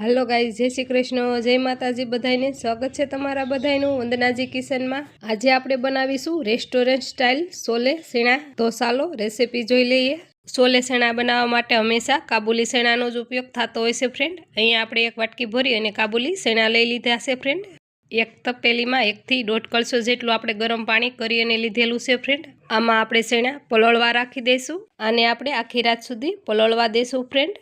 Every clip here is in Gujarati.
हेलो गाइस, जय श्री कृष्ण, जय माताजी बधाईने स्वागत है तमारा बधाईनु वंदनाजी किचन में। आज आपणे बनावीशुं रेस्टोरंट स्टाइल सोले सेणा। तो चालो रेसिपी जोई लईए। सोले सेणा बनाववा माटे हमेशा काबुली सेणानो ज उपयोग थतो होय छे फ्रेंड। अहीं आपणे एक वाटकी भरी अने काबुली सेणा लई लीधा छे फ्रेंड। एक तपेलीमां 1 થી 1.5 कळशो जेटલું આપણે गरम पाणी કરી અને લીધેલું છે फ्रेंड। આમાં આપણે સેણા પલળવા રાખી દઈશું અને આપણે આખી રાત સુધી પલળવા દેશું फ्रेंड।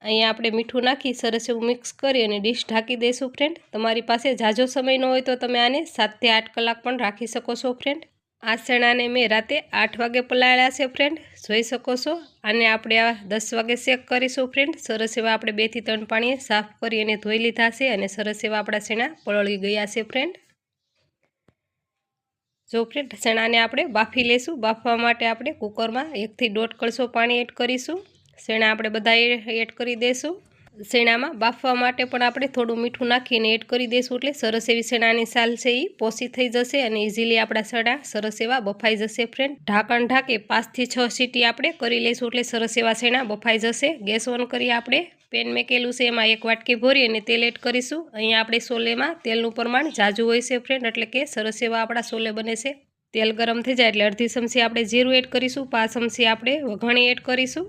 અહીં આપણે મીઠું નાખી સરસ એવું મિક્સ કરી અને ડીશ ઢાંકી દઈશું फ्रेंड। તમારી પાસે ઝાઝો સમય ન હોય તો તમે આને 7 થી 8 કલાક પણ રાખી શકો છો फ्रेंड। આ સેણાને મેં રાતે 8 વાગે પલાળ્યા છે फ्रेंड, જોઈ શકો છો। આને આપણે 10 વાગે શેક કરીશું फ्रेंड। સરસ એવા આપણે 2 થી 3 પાણીએ સાફ કરી અને ધોઈ લીધા છે અને સરસ એવા આપણા સેણા પલળી ગયા છે फ्रेंड। जो फ्रेंड सेणाने आपणे बाफी लेशुं। बाफवा माटे आपणे कुकरमां 1 થી 1.5 कळशो पाणी एड करीशुं। सेणा आपणे बधा एड करी देशुं। सेणामां बाफवा माटे पण आपणे थोडुं मीठुं नाखीने एड करी देशुं એટલે સરસ એવી સેણાની સાલ છે એ પોસી થઈ જશે અને ઇઝીલી આપણા સેણા સરસ એવા બફાઈ જશે फ्रेंड। ઢાંકણ ઢાંકી 5 થી 6 સીટી આપણે કરી લઈશું એટલે સરસ એવા સેણા બફાઈ જશે। ગેસ ઓન કરી આપણે પેન મેકેલું છે એમાં 1 વાટકી ભરી અને તેલ એડ કરીશું। અહીં આપણે સોલેમાં તેલનું પ્રમાણ ઝાઝું હોય છે फ्रेंड, એટલે કે સરસ એવા આપણા સોલે બને છે। तेल गरम थी जाए એટલે અડધી ચમચી આપણે જીરું એડ કરીશું। 5 ચમચી આપણે વઘાણી એડ કરીશું।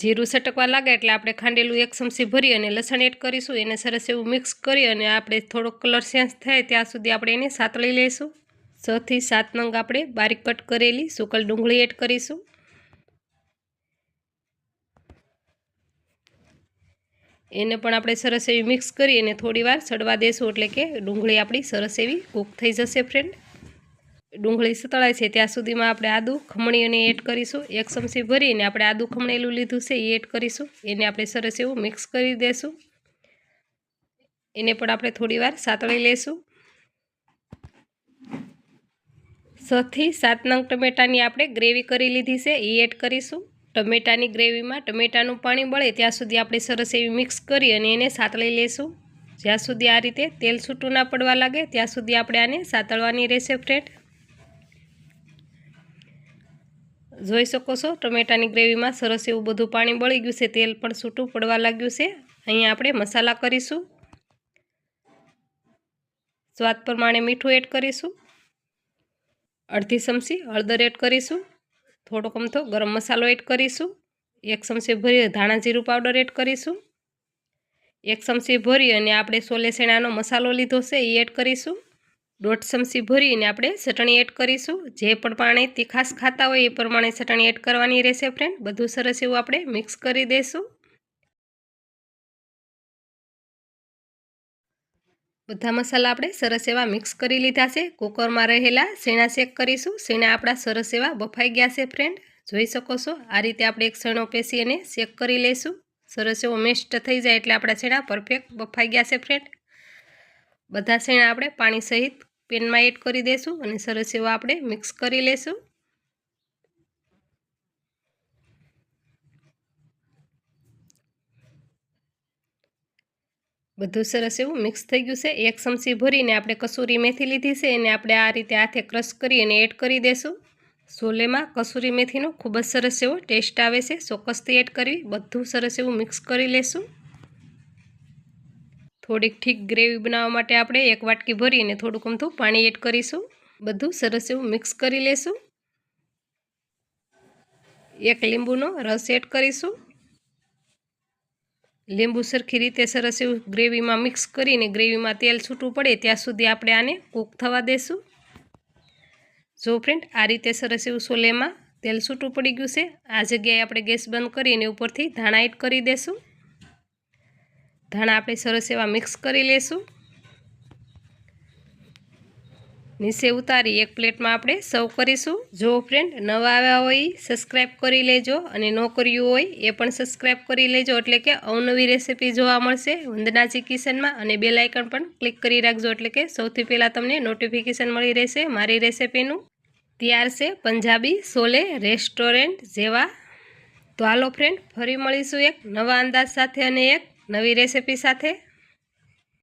जीरू सटकवा लागे એટલે આપણે ખાંડેલું 1 ચમચી ભરી અને લસણ એડ કરીશું। એને સરસ એવું મિક્સ કરી અને આપણે થોડો કલર ચેન્જ થાય ત્યાં સુધી આપણે એને સાતળી લઈશું। 6 થી 7 નંગ આપણે બારીક કટ કરેલી સુકલ ડુંગળી એડ કરીશું। એને પણ આપણે સરસ એવી મિક્સ કરી અને થોડીવાર સડવા દેશું એટલે કે ડુંગળી આપણી સરસ એવી કૂક થઈ જશે फ्रेंड। डूंगળી સતળાય છે ત્યાં સુધીમાં આપણે આદુ ખમણી અને એડ કરીશું। 1 ચમચી ભરીને આપણે આદુ ખમણેલું લીધું છે એ એડ કરીશું। એને આપણે સરસ એવું મિક્સ કરી દેશું। એને પણ આપણે થોડીવાર સાતળી લેશું। 6 થી 7 નંગ ટમેટાની આપણે ગ્રેવી કરી લીધી છે એ એડ કરીશું। ટમેટાની ગ્રેવીમાં ટમેટાનું પાણી બળે ત્યાં સુધી આપણે સરસ એવી મિક્સ કરી અને એને સાતળી લેશું। જ્યાં સુધી આ રીતે તેલ છૂટું ના પડવા લાગે ત્યાં સુધી આપણે આને સાતળવાની રહેશે फ्रेंड। જોઈ શકો છો ટમેટાની ગ્રેવીમાં સરસ એવું બધું પાણી બળી ગયું છે, તેલ પણ છૂટું પડવા લાગ્યું છે। અહીં આપણે મસાલા કરીશું। સ્વાદ પ્રમાણે મીઠું એડ કરીશું। અડધી ચમચી હળદર એડ કરીશું। થોડોક અમથો ગરમ મસાલો એડ કરીશું। 1 ચમચી ભરી ધાણા જીરું પાવડર એડ કરીશું। 1 ચમચી ભરી અને આપણે સોલે સેણાનો મસાલો લીધો છે એ એડ કરીશું। 1.5 ચમચી ભરીને આપણે ચટણી એડ કરીશું। જે પણ પાણી તીખાશ ખાતા હોય એ પ્રમાણે ચટણી એડ કરવાની રહેશે फ्रेंड। બધું સરસ એવું આપણે મિક્સ કરી દઈશું। બધા મસાલા આપણે સરસ એવા મિક્સ કરી લીધા છે। કુકરમાં રહેલા સેણા ચેક કરીશું। સેણા આપણા સરસ એવા બફાઈ ગયા છે फ्रेंड, જોઈ શકો છો। આ રીતે આપણે એક સેણો પેસી અને ચેક કરી લઈશું। સરસ એવો મેસ્ટ થઈ જાય એટલે આપણા સેણા પરફેક્ટ બફાઈ ગયા છે फ्रेंड। બધા સેણા આપણે પાણી સહિત પેનમાં એડ કરી દેશું અને સરસ એવા આપણે મિક્સ કરી લેશું। બધું સરસ એવું મિક્સ થઈ ગયું છે। 1 ચમચી ભરીને આપણે કસૂરી મેથી લીધી છે એને આપણે આ રીતે હાથે ક્રશ કરી અને એડ કરી દેશું। સોલેમાં કસૂરી મેથીનો ખૂબ જ સરસ એવો ટેસ્ટ આવે છે, ચોક્કસથી એડ કરવી। બધું સરસ એવું મિક્સ કરી લેશું। થોડીક ઠીક ગ્રેવી બનાવવા માટે આપણે 1 વાટકી ભરી અને થોડુંક અમથું પાણી એડ કરીશું। બધું સરસ એવું મિક્સ કરી લેશું। 1 લીંબુનો રસ એડ કરીશું। લીંબુ સરખી રીતે સરસ એવું ગ્રેવીમાં મિક્સ કરીને ગ્રેવીમાં તેલ છૂટું પડે ત્યાં સુધી આપણે આને કૂક થવા દેશું। જો ફ્રેન્ડ આ રીતે સરસ એવું સોલેમાં તેલ છૂટું પડી ગયું છે। આ જગ્યાએ આપણે ગેસ બંધ કરીને ઉપરથી ધાણા એડ કરી દેશું। ધાણા આપણે સરસ એવા મિક્સ કરી લેશું। નીચે ઉતારી એક પ્લેટમાં આપણે સર્વ કરીશું। જો ફ્રેન્ડ નવા આવ્યા હોય સબસ્ક્રાઈબ કરી લેજો અને ન કર્યું હોય એ પણ સબસ્ક્રાઈબ કરી લેજો એટલે કે અવનવી રેસીપી જોવા મળશે વંદનાજી કિચનમાં। અને બેલ આઇકન પણ ક્લિક કરી રાખજો એટલે કે સૌથી પહેલાં તમને નોટિફિકેશન મળી રહેશે મારી રેસીપીનું। તૈયાર છે પંજાબી સોલે રેસ્ટોરન્ટ જેવા। તો હાલો ફ્રેન્ડ ફરી મળીશું એક નવા અંદાજ સાથે અને એક નવી રેસીપી સાથે।